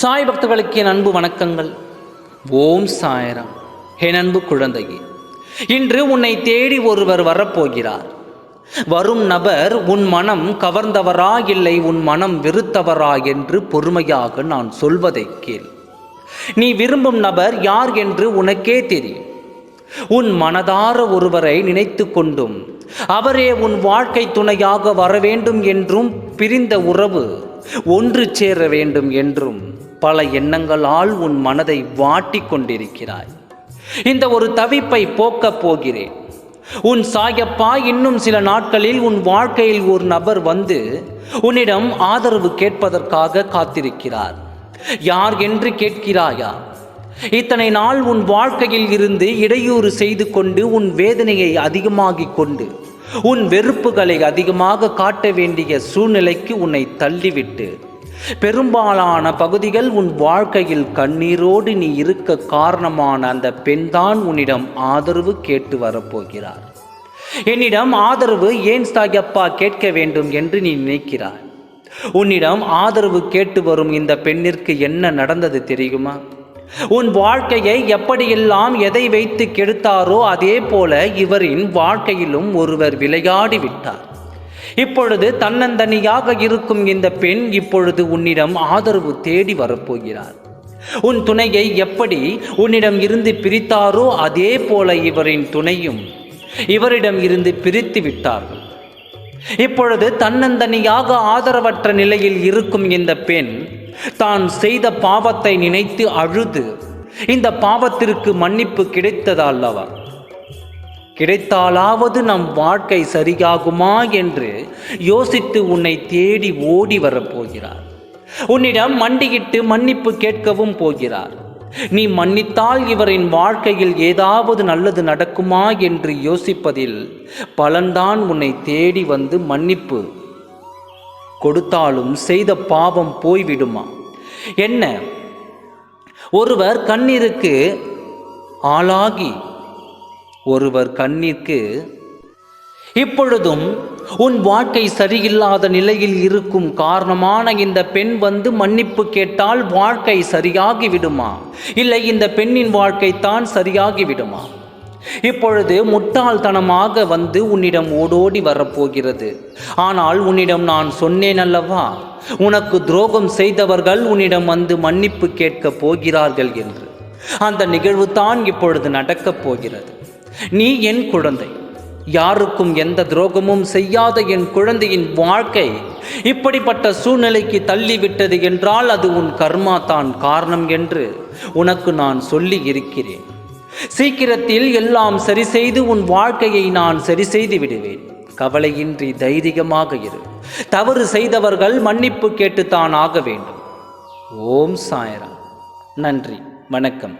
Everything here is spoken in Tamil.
சாய் பக்தர்களுக்கு என் அன்பு வணக்கங்கள். ஓம் சாய்ராம். என் அன்பு குழந்தையே, இன்று உன்னை தேடி ஒருவர் வரப்போகிறார். வரும் நபர் உன் மனம் கவர்ந்தவரா இல்லை உன் மனம் வெறுத்தவரா என்று பொறுமையாக நான் சொல்வதை கேள். நீ விரும்பும் நபர் யார் என்று உனக்கே தெரியும். உன் மனதார ஒருவரை நினைத்து கொண்டும் அவரே உன் வாழ்க்கை துணையாக வர வேண்டும் என்றும் பிரிந்த உறவு ஒன்று சேர வேண்டும் என்றும் பல எண்ணங்களால் உன் மனதை வாட்டி கொண்டிருக்கிறாய். இந்த ஒரு தவிப்பை போக்கப் போகிறேன். உன் சாயப்பா இன்னும் சில நாட்களில் உன் வாழ்க்கையில் ஒரு நபர் வந்து உன்னிடம் ஆதரவு கேட்பதற்காக காத்திருக்கிறார். யார் என்று கேட்கிறாயா? இத்தனை நாள் உன் வாழ்க்கையில் இருந்து இடையூறு செய்து கொண்டு உன் வேதனையை அதிகமாகிக் கொண்டு உன் வெறுப்புகளை அதிகமாக காட்ட வேண்டிய சூழ்நிலைக்கு உன்னை தள்ளிவிட்டு பெரும்பாலான பகுதிகள் உன் வாழ்க்கையில் கண்ணீரோடு நீ இருக்க காரணமான அந்த பெண்தான் உன்னிடம் ஆதரவு கேட்டு வரப்போகிறார். என்னிடம் ஆதரவு ஏன் சாயப்பா கேட்க வேண்டும் என்று நீ நினைக்கிறாய். உன்னிடம் ஆதரவு கேட்டு வரும் இந்த பெண்ணிற்கு என்ன நடந்தது தெரியுமா? உன் வாழ்க்கையை எப்படியெல்லாம் எதை வைத்து கெடுத்தாரோ அதே போல இவரின் வாழ்க்கையிலும் ஒருவர் விளையாடி விட்டார். இப்பொழுது தன்னந்தனியாக இருக்கும் இந்த பெண் இப்பொழுது உன்னிடம் ஆதரவு தேடி வரப்போகிறார். உன் துணையை எப்படி உன்னிடம் இருந்து பிரித்தாரோ அதே போல இவரின் துணையும் இவரிடம் இருந்து பிரித்து விட்டார்கள். இப்பொழுது தன்னந்தனியாக ஆதரவற்ற நிலையில் இருக்கும் இந்த பெண் தான் செய்த பாவத்தை நினைத்து அழுது இந்த பாவத்திற்கு மன்னிப்பு கிடைத்ததா அல்லவா? கிடைத்தாலாவது நம் வாழ்க்கை சரியாகுமா என்று யோசித்து உன்னை தேடி ஓடி வரப்போகிறார். உன்னிடம் மண்டியிட்டு மன்னிப்பு கேட்கவும் போகிறார். நீ மன்னித்தால் இவரின் வாழ்க்கையில் ஏதாவது நல்லது நடக்குமா என்று யோசிப்பதில் பலன்தான் உன்னை தேடி வந்து மன்னிப்பு கொடுத்தாலும் செய்த பாவம் போய்விடுமா? என்ன, ஒருவர் கண்ணீருக்கு ஆளாகி ஒருவர் கண்ணீருக்கு இப்பொழுதும் உன் வாழ்க்கை சரியில்லாத நிலையில் இருக்கும் காரணமான இந்த பெண் வந்து மன்னிப்பு கேட்டால் வாழ்க்கை சரியாகி விடுமா? இல்லை இந்த பெண்ணின் வாழ்க்கை தான் சரியாகி விடுமா? இப்பொழுது முட்டாள்தனமாக வந்து உன்னிடம் ஓடோடி வரப்போகிறது. ஆனால் உன்னிடம் நான் சொன்னேன் அல்லவா, உனக்கு துரோகம் செய்தவர்கள் உன்னிடம் வந்து மன்னிப்பு கேட்க போகிறார்கள் என்று. அந்த நிகழ்வு தான் இப்பொழுது நடக்கப் போகிறது. நீ என் குழந்தை, யாருக்கும் எந்த துரோகமும் செய்யாத என் குழந்தையின் வாழ்க்கை இப்படிப்பட்ட சூழ்நிலைக்கு தள்ளிவிட்டது என்றால் அது உன் கர்மா தான் காரணம் என்று உனக்கு நான் சொல்லி இருக்கிறேன். சீக்கிரத்தில் எல்லாம் சரி செய்து உன் வாழ்க்கையை நான் சரி செய்து விடுவேன். கவலையின்றி தைரியமாக இரு. தவறு செய்தவர்கள் மன்னிப்பு கேட்டுத்தான் ஆக வேண்டும். ஓம் சாய்ராம். நன்றி, வணக்கம்.